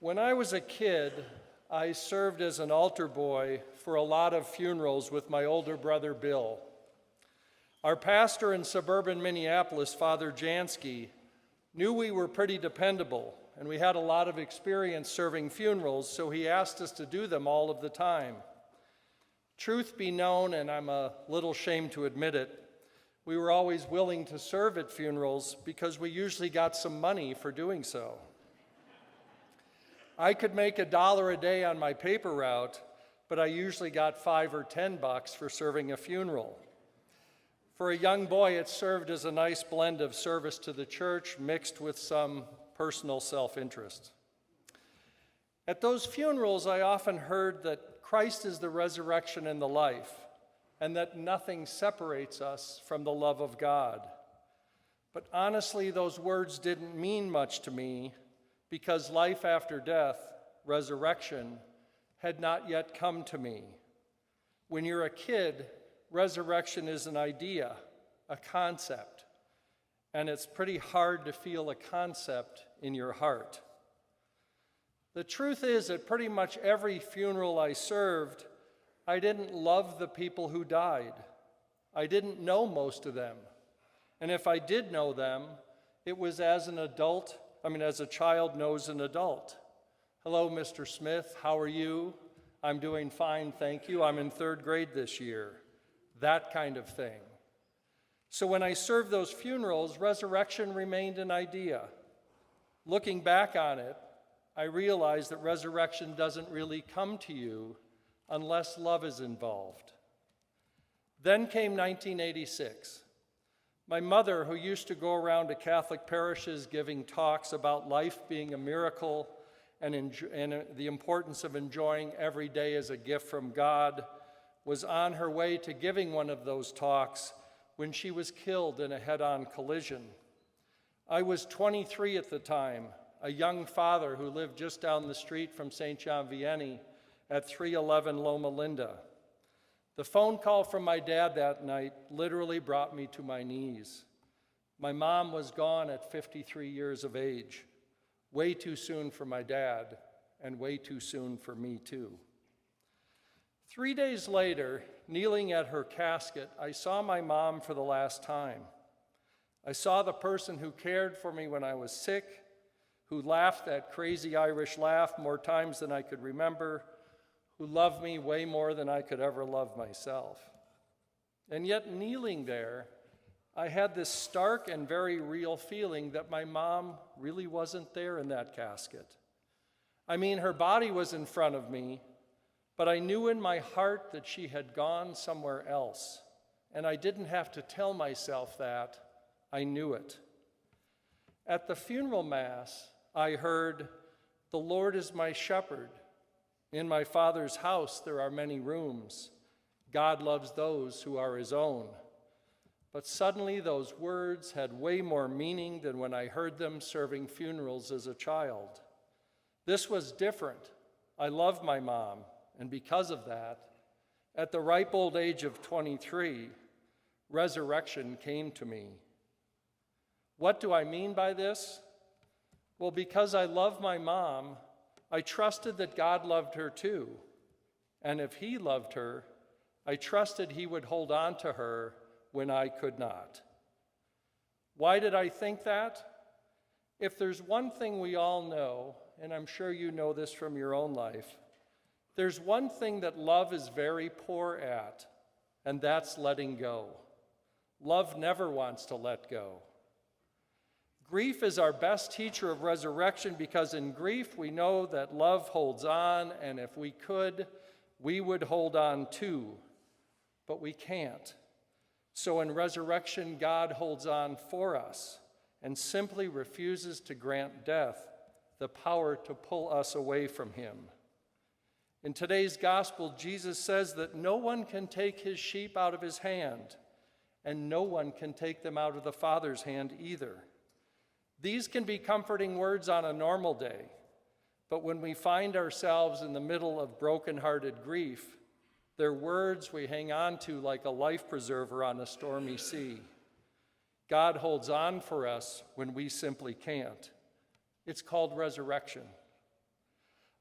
When I was a kid, I served as an altar boy for a lot of funerals with my older brother, Bill. Our pastor in suburban Minneapolis, Father Jansky, knew we were pretty dependable, and we had a lot of experience serving funerals, so he asked us to do them all of the time. Truth be known, and I'm a little ashamed to admit it, we were always willing to serve at funerals because we usually got some money for doing so. I could make $1 a day on my paper route, but I usually got $5 or $10 for serving a funeral. For a young boy, it served as a nice blend of service to the church mixed with some personal self-interest. At those funerals, I often heard that Christ is the resurrection and the life, and that nothing separates us from the love of God. But honestly, those words didn't mean much to me because life after death, resurrection, had not yet come to me. When you're a kid, resurrection is an idea, a concept, and it's pretty hard to feel a concept in your heart. The truth is, at pretty much every funeral I served, I didn't love the people who died. I didn't know most of them. And if I did know them, it was as a child knows an adult. Hello, Mr. Smith, how are you? I'm doing fine, thank you. I'm in 3rd grade this year. That kind of thing. So when I served those funerals, resurrection remained an idea. Looking back on it, I realized that resurrection doesn't really come to you unless love is involved. Then came 1986. My mother, who used to go around to Catholic parishes giving talks about life being a miracle and the importance of enjoying every day as a gift from God, was on her way to giving one of those talks when she was killed in a head-on collision. I was 23 at the time, a young father who lived just down the street from St. John Vianney at 311 Loma Linda. The phone call from my dad that night literally brought me to my knees. My mom was gone at 53 years of age, way too soon for my dad, and way too soon for me too. 3 days later, kneeling at her casket, I saw my mom for the last time. I saw the person who cared for me when I was sick, who laughed that crazy Irish laugh more times than I could remember, who loved me way more than I could ever love myself. And yet, kneeling there, I had this stark and very real feeling that my mom really wasn't there in that casket. I mean, her body was in front of me, but I knew in my heart that she had gone somewhere else, and I didn't have to tell myself that. I knew it. At the funeral mass, I heard, "The Lord is my shepherd. In my Father's house there are many rooms. God loves those who are his own." But suddenly those words had way more meaning than when I heard them serving funerals as a child. This was different. I love my mom, and because of that, at the ripe old age of 23, resurrection came to me. What do I mean by this? Well, because I love my mom, I trusted that God loved her too. And if he loved her, I trusted he would hold on to her when I could not. Why did I think that? If there's one thing we all know, and I'm sure you know this from your own life, there's one thing that love is very poor at, and that's letting go. Love never wants to let go. Grief is our best teacher of resurrection because in grief we know that love holds on, and if we could, we would hold on too. But we can't. So in resurrection, God holds on for us and simply refuses to grant death the power to pull us away from him. In today's gospel, Jesus says that no one can take his sheep out of his hand, and no one can take them out of the Father's hand either. These can be comforting words on a normal day, but when we find ourselves in the middle of broken-hearted grief, they're words we hang on to like a life preserver on a stormy sea. God holds on for us when we simply can't. It's called resurrection.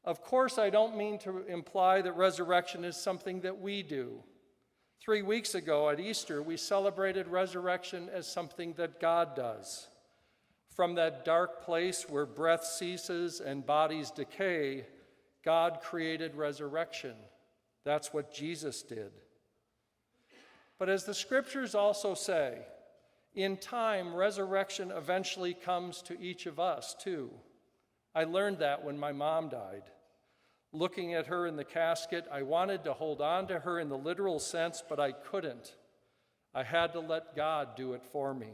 Of course, I don't mean to imply that resurrection is something that we do. 3 weeks ago at Easter, we celebrated resurrection as something that God does. From that dark place where breath ceases and bodies decay, God created resurrection. That's what Jesus did. But as the scriptures also say, in time, resurrection eventually comes to each of us, too. I learned that when my mom died. Looking at her in the casket, I wanted to hold on to her in the literal sense, but I couldn't. I had to let God do it for me.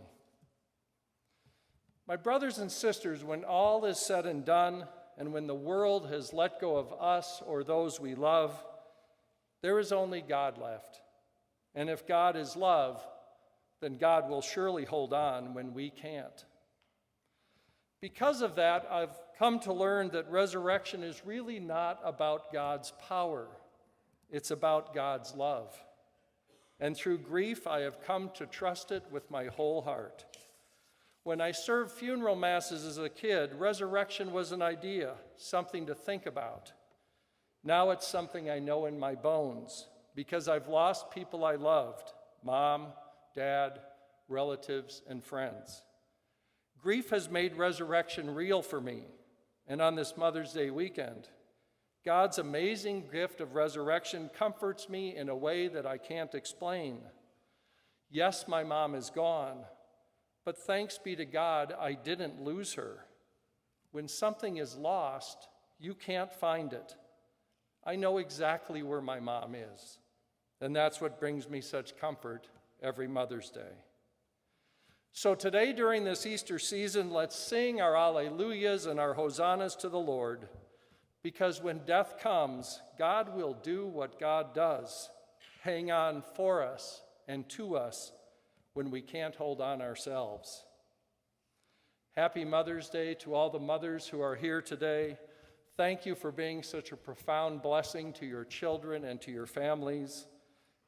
My brothers and sisters, when all is said and done, and when the world has let go of us or those we love, there is only God left. And if God is love, then God will surely hold on when we can't. Because of that, I've come to learn that resurrection is really not about God's power. It's about God's love. And through grief, I have come to trust it with my whole heart. When I served funeral masses as a kid, resurrection was an idea, something to think about. Now it's something I know in my bones because I've lost people I loved, mom, dad, relatives, and friends. Grief has made resurrection real for me, and on this Mother's Day weekend, God's amazing gift of resurrection comforts me in a way that I can't explain. Yes, my mom is gone, but thanks be to God, I didn't lose her. When something is lost, you can't find it. I know exactly where my mom is, and that's what brings me such comfort every Mother's Day. So today, during this Easter season, let's sing our Alleluias and our Hosannas to the Lord, because when death comes, God will do what God does, hang on for us and to us when we can't hold on ourselves. Happy Mother's Day to all the mothers who are here today. Thank you for being such a profound blessing to your children and to your families.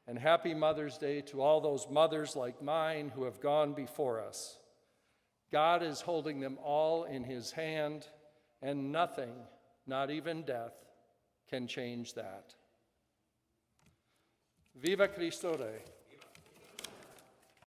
And happy Mother's Day to all those mothers like mine who have gone before us. God is holding them all in his hand, and nothing, not even death, can change that. Viva Cristo Rey.